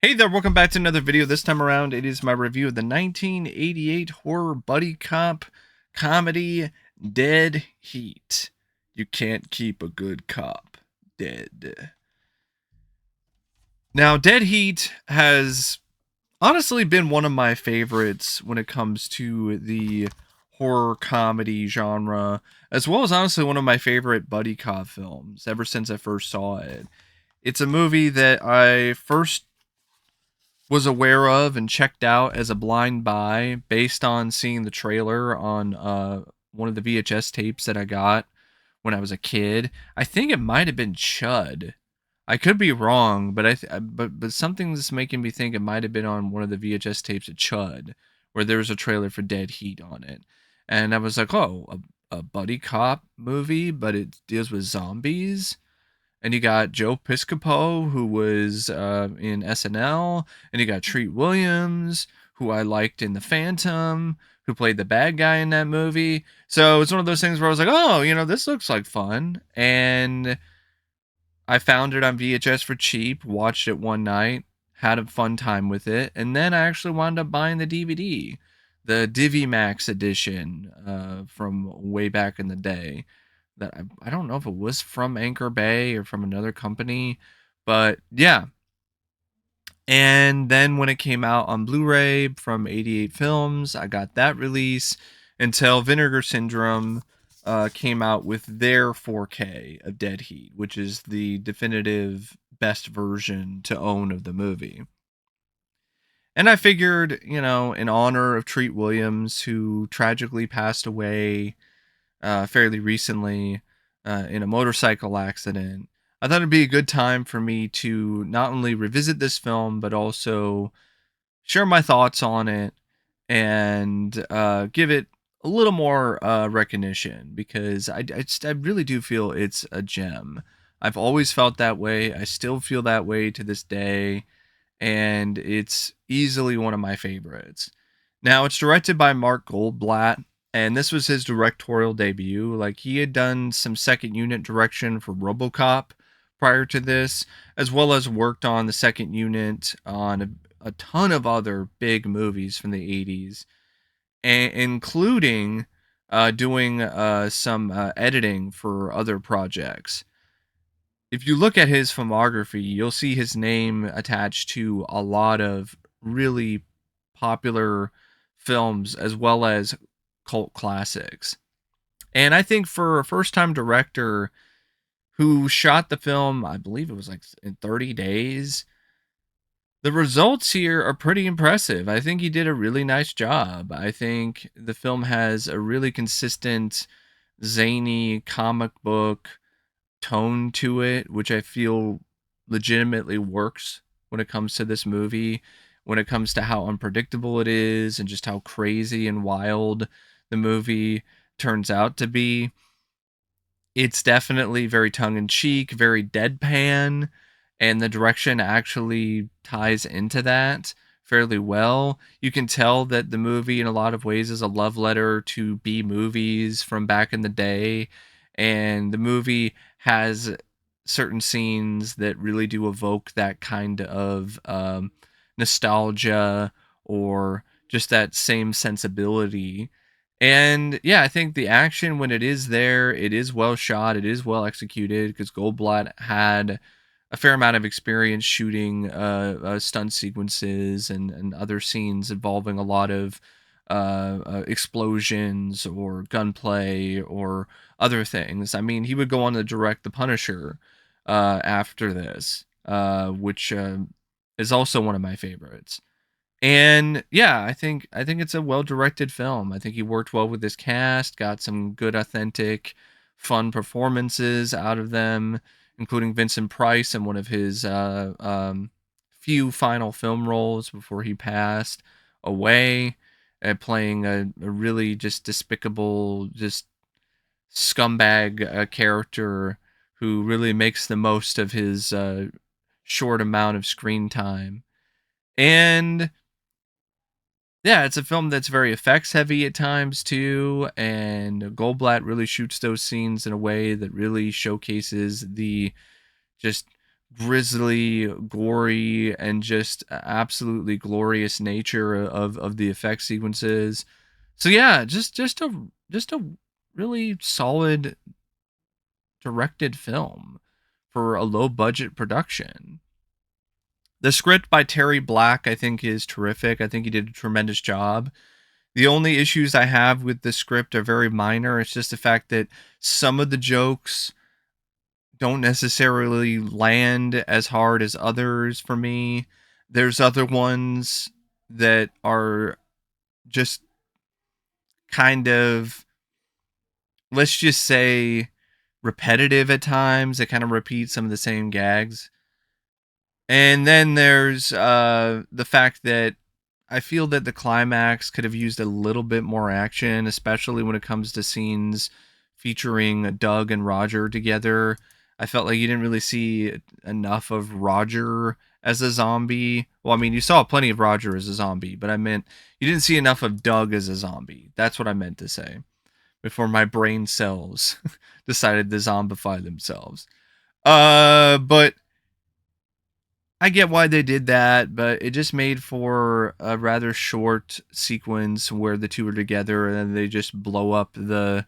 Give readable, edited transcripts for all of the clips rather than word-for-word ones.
Hey there, welcome back to another video. This time around, it is my review of the 1988 horror buddy cop comedy, Dead Heat. You can't keep a good cop dead. Now, Dead Heat has honestly been one of my favorites when it comes to the horror comedy genre, as well as honestly one of my favorite buddy cop films ever since I first saw it. It's a movie that I first was aware of and checked out as a blind buy based on seeing the trailer on one of the VHS tapes that I got when I was a kid. I think it might have been Chud. I could be wrong, but but something's making me think it might have been on one of the VHS tapes of Chud, where there was a trailer for Dead Heat on it, and I was like, oh, a buddy cop movie, but it deals with zombies. And you got Joe Piscopo, who was in SNL, and you got Treat Williams, who I liked in The Phantom, who played the bad guy in that movie. So it's one of those things where I was like, oh, this looks like fun. And I found it on VHS for cheap, watched it one night, had a fun time with it, and then I actually wound up buying the DVD, the DiviMax edition from way back in the day. That I don't know if it was from Anchor Bay or from another company, but yeah. And then when it came out on Blu-ray from 88 Films, I got that release until Vinegar Syndrome came out with their 4K of Dead Heat, which is the definitive best version to own of the movie. And I figured, in honor of Treat Williams, who tragically passed away fairly recently in a motorcycle accident, I thought it'd be a good time for me to not only revisit this film, but also share my thoughts on it and give it a little more recognition because I really do feel it's a gem. I've always felt that way. I still feel that way to this day, and it's easily one of my favorites. Now, it's directed by Mark Goldblatt, and this was his directorial debut. Like, he had done some second unit direction for RoboCop prior to this, as well as worked on the second unit on a ton of other big movies from the 80s, including doing some editing for other projects. If you look at his filmography, you'll see his name attached to a lot of really popular films as well as cult classics. And I think for a first time director who shot the film, I believe it was like in 30 days, the results here are pretty impressive. I think he did a really nice job. I think the film has a really consistent, zany comic book tone to it, which I feel legitimately works when it comes to this movie, when it comes to how unpredictable it is and just how crazy and wild the movie turns out to be. It's definitely very tongue in cheek, very deadpan, and the direction actually ties into that fairly well. You can tell that the movie, in a lot of ways, is a love letter to B movies from back in the day, and the movie has certain scenes that really do evoke that kind of nostalgia or just that same sensibility. And yeah, I think the action, when it is there, it is well shot, it is well executed because Goldblatt had a fair amount of experience shooting stunt sequences and other scenes involving a lot of explosions or gunplay or other things. I mean, he would go on to direct The Punisher after this, which is also one of my favorites. And yeah, I think it's a well-directed film. I think he worked well with his cast, got some good authentic fun performances out of them, including Vincent Price in one of his few final film roles before he passed away, playing a really just despicable, just scumbag character who really makes the most of his short amount of screen time. And yeah, it's a film that's very effects heavy at times too, and Goldblatt really shoots those scenes in a way that really showcases the just grisly, gory, and just absolutely glorious nature of the effect sequences. So yeah, just a really solid directed film for a low budget production. The script by Terry Black, I think, is terrific. I think he did a tremendous job. The only issues I have with the script are very minor. It's just the fact that some of the jokes don't necessarily land as hard as others for me. There's other ones that are just kind of, let's just say, repetitive at times. They kind of repeat some of the same gags. And then there's the fact that I feel that the climax could have used a little bit more action, especially when it comes to scenes featuring Doug and Roger together. I felt like you didn't really see enough of Roger as a zombie. Well, I mean, you saw plenty of Roger as a zombie, but I meant you didn't see enough of Doug as a zombie. That's what I meant to say before my brain cells decided to zombify themselves. But I get why they did that, but it just made for a rather short sequence where the two are together and then they just blow up the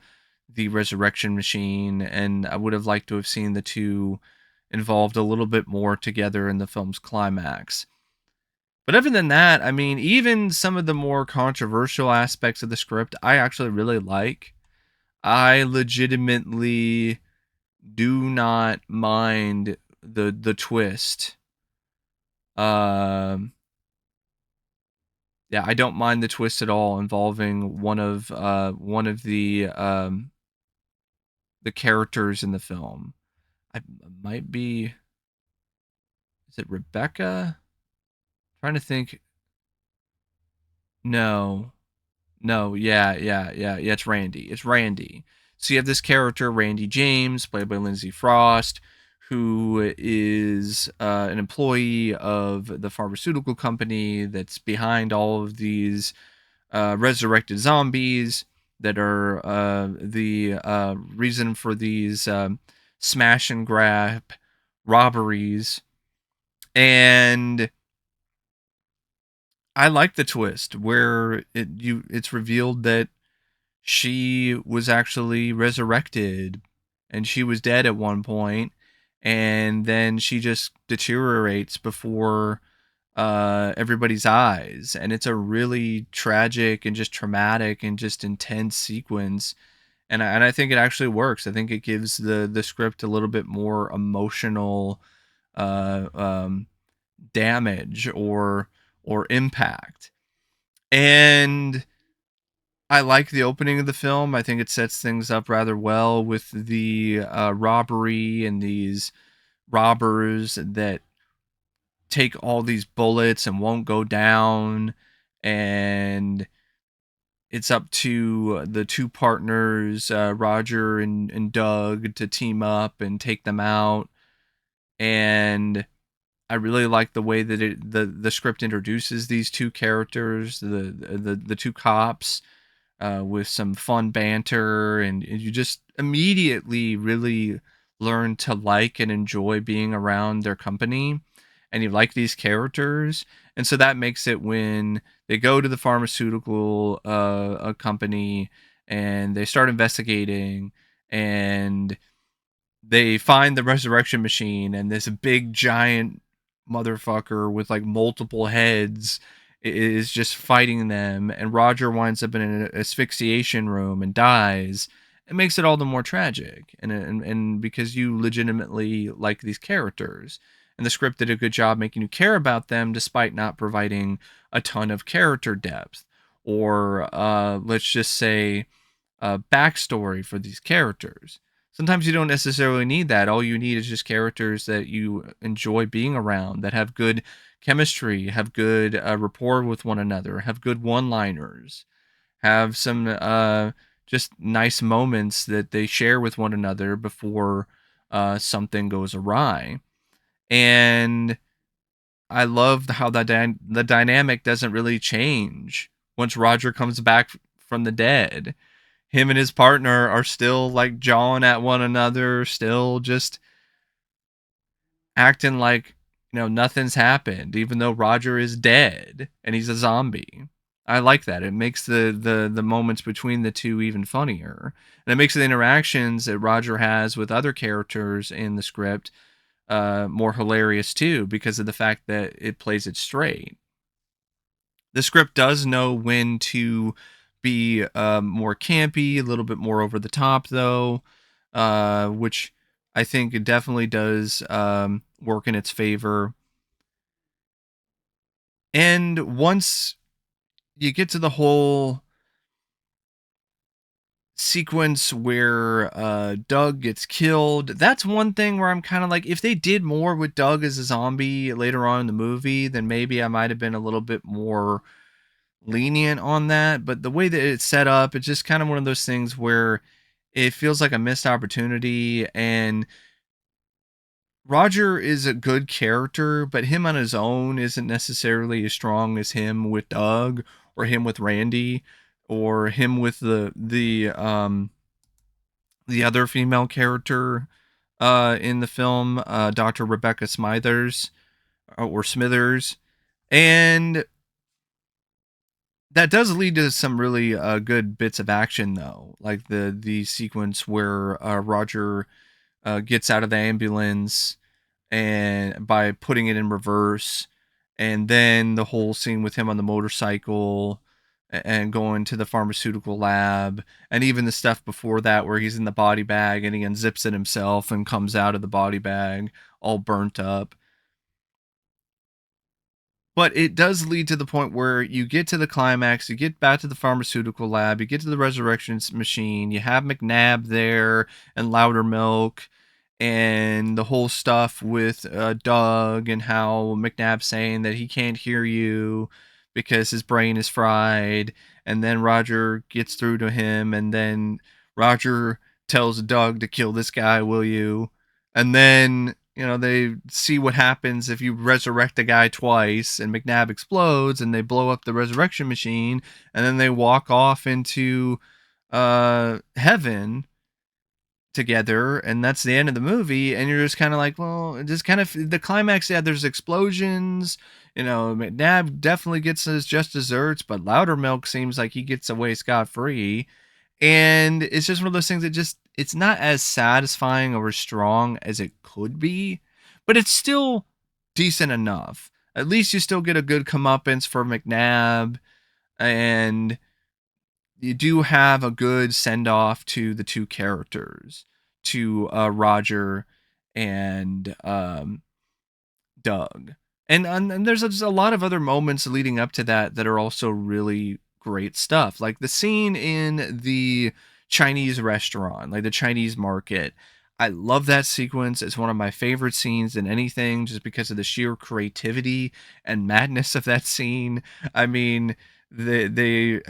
resurrection machine. And I would have liked to have seen the two involved a little bit more together in the film's climax. But other than that, I mean, even some of the more controversial aspects of the script, I actually really like. I legitimately do not mind the twist. Um, yeah, I don't mind the twist at all involving one of the characters in the film. I might be, is it Rebecca? Trying to think. No. No, yeah, it's Randy. It's Randy. So you have this character, Randy James, played by Lindsay Frost, who is an employee of the pharmaceutical company that's behind all of these resurrected zombies that are the reason for these smash and grab robberies. And I like the twist where it's revealed that she was actually resurrected and she was dead at one point, and then she just deteriorates before everybody's eyes, and it's a really tragic and just traumatic and just intense sequence. And I think it actually works. I think it gives the script a little bit more emotional uh, um, damage or impact. And I like the opening of the film. I think it sets things up rather well with the robbery and these robbers that take all these bullets and won't go down. And it's up to the two partners, Roger and Doug, to team up and take them out. And I really like the way that the script introduces these two characters, the two cops, with some fun banter, and you just immediately really learn to like and enjoy being around their company, and you like these characters. And so that makes it when they go to the pharmaceutical company and they start investigating, and they find the resurrection machine, and this big giant motherfucker with like multiple heads is just fighting them, and Roger winds up in an asphyxiation room and dies. It makes it all the more tragic, and because you legitimately like these characters, and the script did a good job making you care about them despite not providing a ton of character depth or let's just say backstory for these characters. Sometimes you don't necessarily need that. All you need is just characters that you enjoy being around, that have good chemistry, have good rapport with one another, have good one-liners, have some just nice moments that they share with one another before something goes awry. And I love how the dynamic doesn't really change once Roger comes back from the dead. Him and his partner are still like jawing at one another, still just acting like nothing's happened, even though Roger is dead and he's a zombie. I like that. It makes the moments between the two even funnier, and it makes the interactions that Roger has with other characters in the script more hilarious too, because of the fact that it plays it straight. The script does know when to be more campy, a little bit more over the top, though, which I think it definitely does work in its favor. And once you get to the whole sequence where Doug gets killed, that's one thing where I'm kind of like, if they did more with Doug as a zombie later on in the movie, then maybe I might have been a little bit more lenient on that. But the way that it's set up, it's just kind of one of those things where it feels like a missed opportunity. And Roger is a good character, but him on his own isn't necessarily as strong as him with Doug, or him with Randy, or him with the other female character in the film, Dr. Rebecca Smithers, or Smithers. And that does lead to some really good bits of action, though, like the sequence where Roger gets out of the ambulance and by putting it in reverse, and then the whole scene with him on the motorcycle and going to the pharmaceutical lab, and even the stuff before that where he's in the body bag and he unzips it himself and comes out of the body bag all burnt up. But it does lead to the point where you get to the climax, you get back to the pharmaceutical lab, you get to the resurrection machine, you have McNabb there and Loudermilk, and the whole stuff with Doug, and how McNabb's saying that he can't hear you because his brain is fried. And then Roger gets through to him, and then Roger tells Doug to kill this guy, will you? And then they see what happens if you resurrect a guy twice, and McNabb explodes and they blow up the resurrection machine, and then they walk off into heaven together, and that's the end of the movie. And you're just kind of like, well, just kind of the climax. Yeah, there's explosions. McNabb definitely gets his just desserts, but Loudermilk seems like he gets away scot-free. And it's just one of those things that just, it's not as satisfying or as strong as it could be, but it's still decent enough. At least you still get a good comeuppance for McNabb, and you do have a good send off to the two characters, to Roger and Doug. And there's just a lot of other moments leading up to that that are also really great stuff. Like the scene in the Chinese restaurant, like the Chinese market. I love that sequence. It's one of my favorite scenes in anything, just because of the sheer creativity and madness of that scene. I mean, the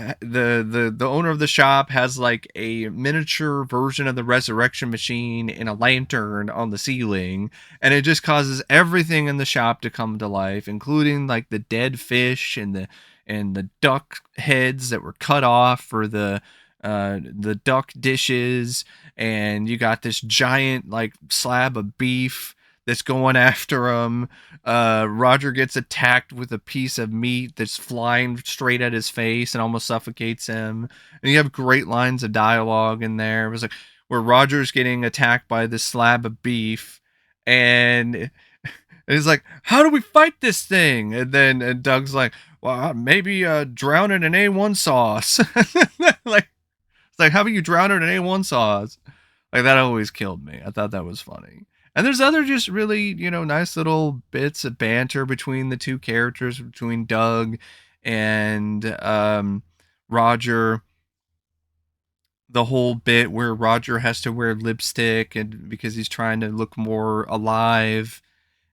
owner of the shop has like a miniature version of the resurrection machine in a lantern on the ceiling, and it just causes everything in the shop to come to life, including like the dead fish and the duck heads that were cut off for the duck dishes. And you got this giant like slab of beef that's going after him. Roger gets attacked with a piece of meat that's flying straight at his face and almost suffocates him. And you have great lines of dialogue in there. It was like where Roger's getting attacked by this slab of beef, and he's like, "How do we fight this thing?" And then Doug's like, "Well, maybe drown it in A1 sauce." Like, it's like, how about you drown it in A1 sauce? Like, that always killed me. I thought that was funny. And there's other just really, nice little bits of banter between the two characters, between Doug and Roger. The whole bit where Roger has to wear lipstick and because he's trying to look more alive,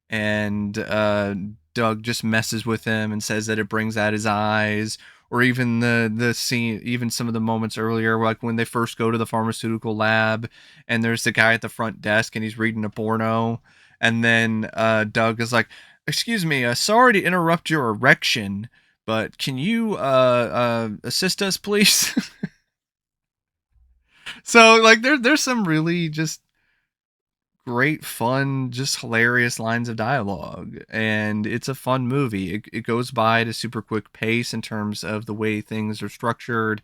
and Doug just messes with him and says that it brings out his eyes. Or even the scene, even some of the moments earlier, like when they first go to the pharmaceutical lab, and there's the guy at the front desk and he's reading a porno, and then Doug is like, "Excuse me, sorry to interrupt your erection, but can you assist us, please?" So like there's some really just great, fun, just hilarious lines of dialogue. And it's a fun movie. It goes by at a super quick pace in terms of the way things are structured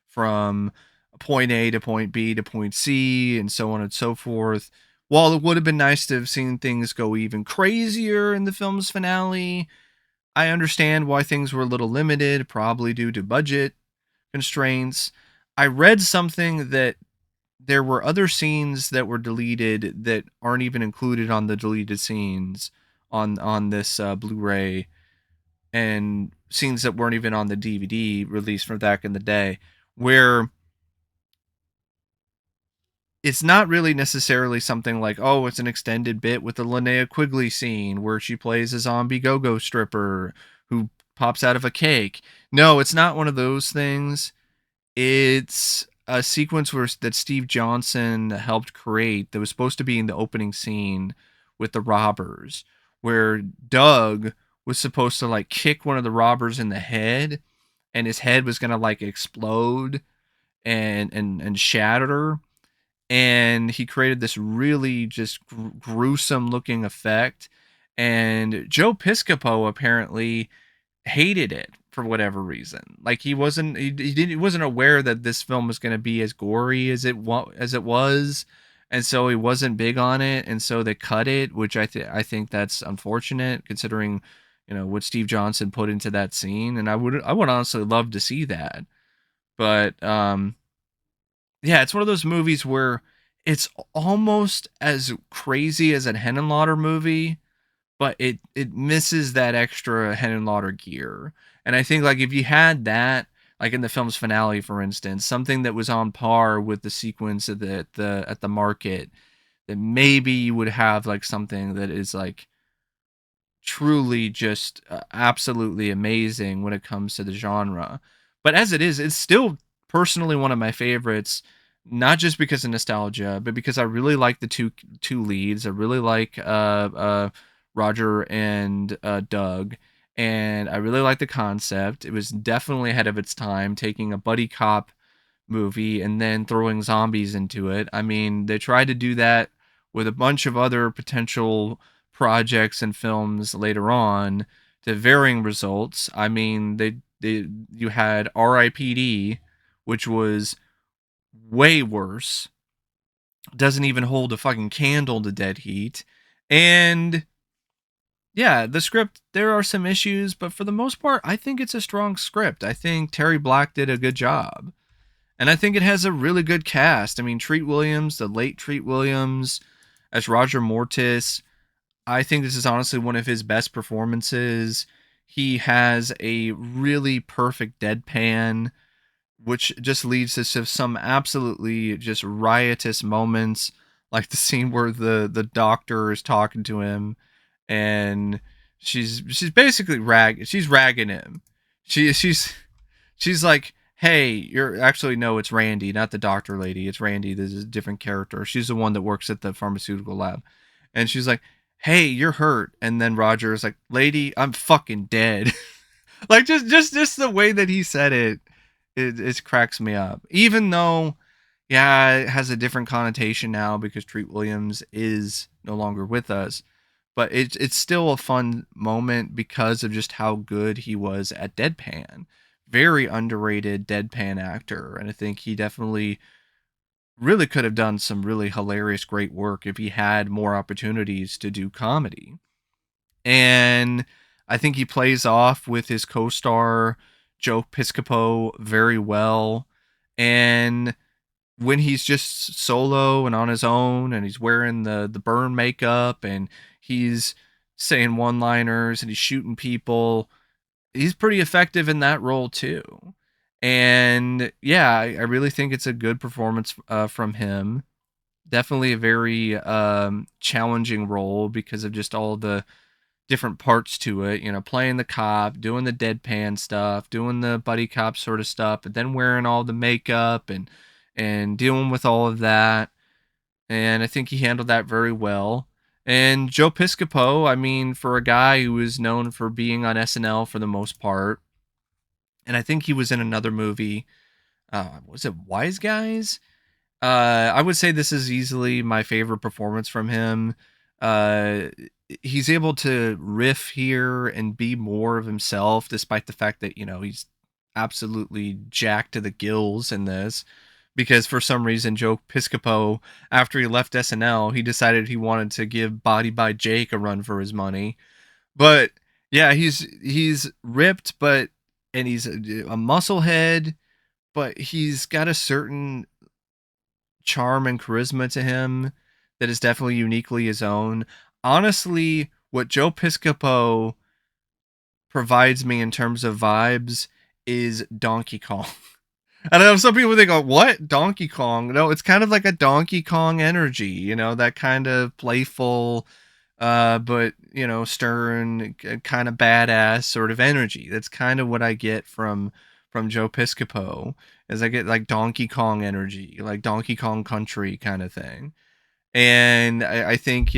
from point A to point B to point C and so on and so forth. While it would have been nice to have seen things go even crazier in the film's finale, I understand why things were a little limited, probably due to budget constraints. I read something that there were other scenes that were deleted that aren't even included on the deleted scenes on this Blu-ray, and scenes that weren't even on the DVD release from back in the day, where it's not really necessarily something like, oh, it's an extended bit with the Linnea Quigley scene where she plays a zombie go-go stripper who pops out of a cake. No, it's not one of those things. It's a sequence that Steve Johnson helped create that was supposed to be in the opening scene with the robbers, where Doug was supposed to like kick one of the robbers in the head, and his head was gonna like explode and shatter. And he created this really just gruesome looking effect. And Joe Piscopo apparently hated it for whatever reason. Like he wasn't aware that this film was going to be as gory as it was, and so he wasn't big on it, and so they cut it, which I think that's unfortunate considering what Steve Johnson put into that scene, and I would honestly love to see that. But yeah, it's one of those movies where it's almost as crazy as a Henenlotter movie, but it misses that extra Henenlotter gear. And I think like if you had that, like in the film's finale, for instance, something that was on par with the sequence at the market, then maybe you would have like something that is like truly just absolutely amazing when it comes to the genre. But as it is, it's still personally one of my favorites, not just because of nostalgia, but because I really like the two leads. I really like Roger and Doug, and I really like the concept. It was definitely ahead of its time, taking a buddy cop movie and then throwing zombies into it. I mean, they tried to do that with a bunch of other potential projects and films later on to varying results. I mean, they you had R.I.P.D., which was way worse. Doesn't even hold a fucking candle to Dead Heat. And yeah, the script, there are some issues, but for the most part, I think it's a strong script. I think Terry Black did a good job. And I think it has a really good cast. I mean, Treat Williams, the late Treat Williams, as Roger Mortis. I think this is honestly one of his best performances. He has a really perfect deadpan, which just leads to some absolutely just riotous moments, like the scene where the doctor is talking to him, and she's basically ragging him. She's like, hey, you're actually, no, it's Randy, not the doctor lady. It's Randy. This is a different character. She's the one that works at the pharmaceutical lab. And she's like, hey, you're hurt. And then Roger is like, lady, I'm fucking dead. Like just the way that he said it cracks me up. Even though, yeah, it has a different connotation now because Treat Williams is no longer with us. But it's still a fun moment because of just how good he was at deadpan. Very underrated deadpan actor, and I think he definitely really could have done some really hilarious, great work if he had more opportunities to do comedy. And I think he plays off with his co-star Joe Piscopo very well. And when he's just solo and on his own and he's wearing the burn makeup and he's saying one-liners and he's shooting people, he's pretty effective in that role too. And yeah, I really think it's a good performance from him. Definitely a very challenging role because of just all the different parts to it. Playing the cop, doing the deadpan stuff, doing the buddy cop sort of stuff, but then wearing all the makeup and dealing with all of that. And I think he handled that very well. And Joe Piscopo, I mean, for a guy who is known for being on SNL for the most part, and I think he was in another movie. Was it Wise Guys? I would say this is easily my favorite performance from him. Uh, he's able to riff here and be more of himself, despite the fact that he's absolutely jacked to the gills in this. Because for some reason, Joe Piscopo, after he left SNL, he decided he wanted to give Body by Jake a run for his money. But yeah, he's ripped, but and he's a muscle head, but he's got a certain charm and charisma to him that is definitely uniquely his own. Honestly, what Joe Piscopo provides me in terms of vibes is Donkey Kong. I don't know. Some people think, "Oh, what Donkey Kong?" No, it's kind of like a Donkey Kong energy. That kind of playful, but stern, kind of badass sort of energy. That's kind of what I get from Joe Piscopo. Is I get like Donkey Kong energy, like Donkey Kong Country kind of thing. And I think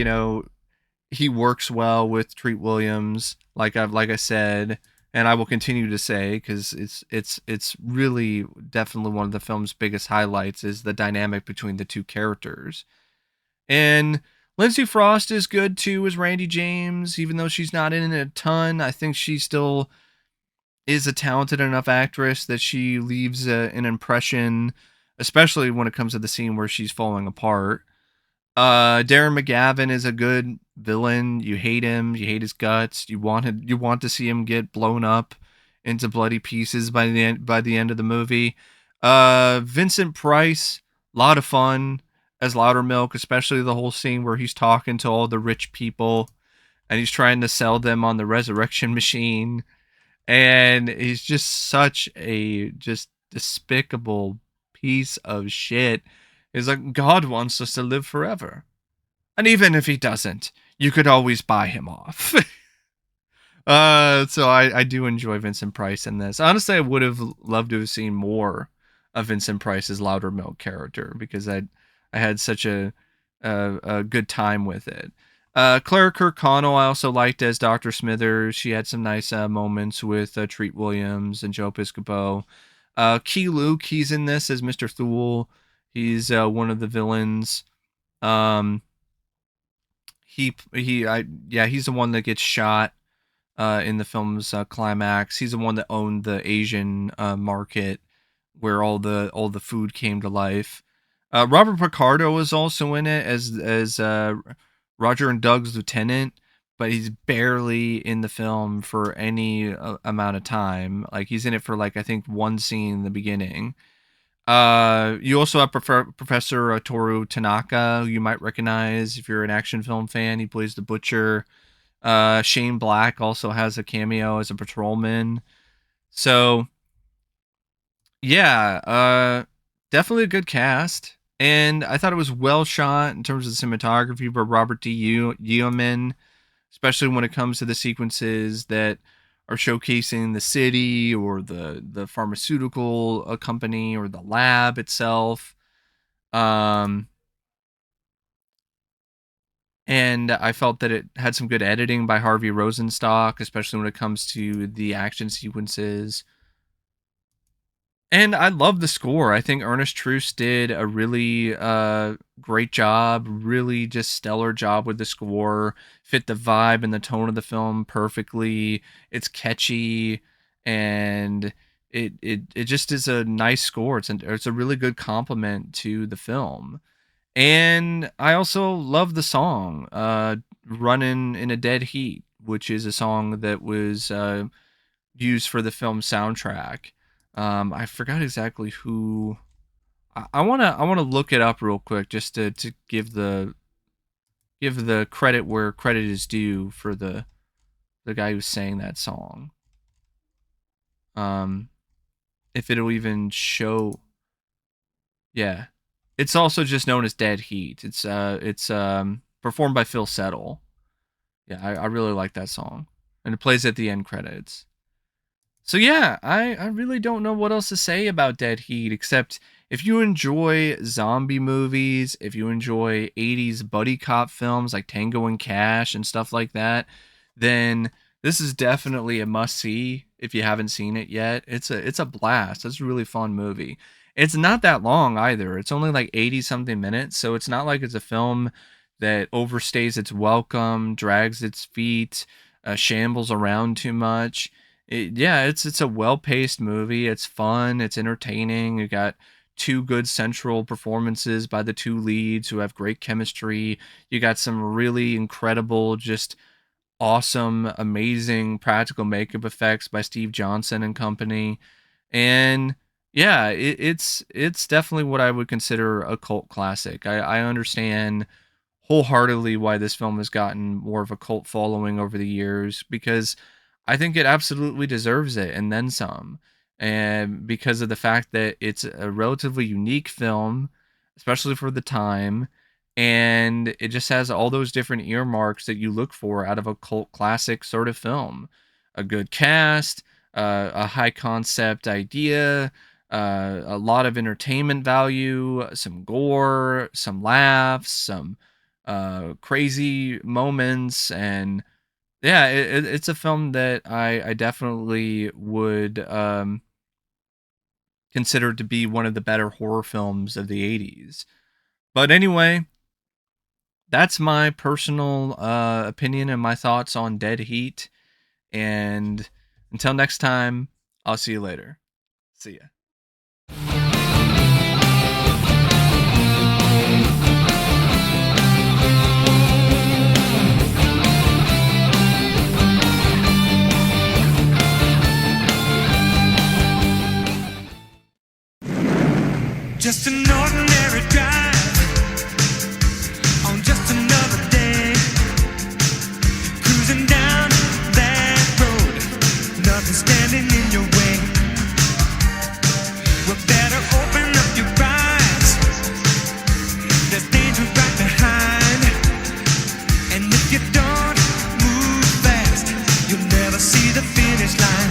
he works well with Treat Williams, like I said, and I will continue to say because it's really definitely one of the film's biggest highlights is the dynamic between the two characters. And Lindsay Frost is good too as Randy James, even though she's not in it a ton. I think she still is a talented enough actress that she leaves an impression, especially when it comes to the scene where she's falling apart. Darren McGavin is a good villain. You hate him. You hate his guts. You want to see him get blown up into bloody pieces by the end of the movie. Vincent Price, a lot of fun as Loudermilk, especially the whole scene where he's talking to all the rich people and he's trying to sell them on the resurrection machine. And he's just such a just despicable piece of shit. He's like, God wants us to live forever. And even if he doesn't, you could always buy him off. So I do enjoy Vincent Price in this. Honestly, I would have loved to have seen more of Vincent Price's Loudermilk character because I had such a good time with it. Claire Kirkconnell I also liked as Dr. Smithers. She had some nice moments with Treat Williams and Joe Piscopo. Key Luke, he's in this as Mr. Thule. He's one of the villains. Um, he's the one that gets shot in the film's climax. He's the one that owned the Asian market where all the food came to life. Robert Picardo is also in it as Roger and Doug's lieutenant, but he's barely in the film for any amount of time. Like he's in it for like I think one scene in the beginning. You also have Professor Toru Tanaka, who you might recognize if you're an action film fan. He plays the Butcher. Shane Black also has a cameo as a patrolman. So yeah, definitely a good cast. And I thought it was well shot in terms of the cinematography by Robert Yeoman, especially when it comes to the sequences that are showcasing the city or the pharmaceutical company or the lab itself. Um, and I felt that it had some good editing by Harvey Rosenstock, especially when it comes to the action sequences. And I love the score. I think Ernest Truce did a really great job, really just stellar job with the score. Fit the vibe and the tone of the film perfectly. It's catchy and it just is a nice score. It's a really good compliment to the film. And I also love the song Running in a Dead Heat, which is a song that was used for the film soundtrack. I forgot exactly who. I wanna look it up real quick just to give the credit where credit is due for the guy who sang that song. Um, if it'll even show, yeah, it's also just known as Dead Heat. It's performed by Phil Settle. Yeah, I really like that song, and it plays at the end credits. So yeah, I really don't know what else to say about Dead Heat except if you enjoy zombie movies, if you enjoy 80s buddy cop films like Tango and Cash and stuff like that, then this is definitely a must see if you haven't seen it yet. It's a blast. It's a really fun movie. it's not that long either. It's only like 80 something minutes, so it's not like it's a film that overstays its welcome, drags its feet, shambles around too much. Yeah, it's a well-paced movie. It's fun, it's entertaining. You got two good central performances by the two leads who have great chemistry. You got some really incredible, just awesome, amazing practical makeup effects by Steve Johnson and company. And yeah, it's definitely what I would consider a cult classic. I understand wholeheartedly why this film has gotten more of a cult following over the years, because I think it absolutely deserves it and then some. And because of the fact that it's a relatively unique film, especially for the time, and it just has all those different earmarks that you look for out of a cult classic sort of film. A good cast, a high concept idea, a lot of entertainment value, some gore, some laughs, some crazy moments, and yeah, it's a film that I definitely would consider to be one of the better horror films of the 80s. But anyway, that's my personal opinion and my thoughts on Dead Heat. And until next time, I'll see you later. See ya. Just an ordinary drive on just another day, cruising down that road, nothing standing in your way. Well, better open up your eyes, there's danger right behind, and if you don't move fast, you'll never see the finish line.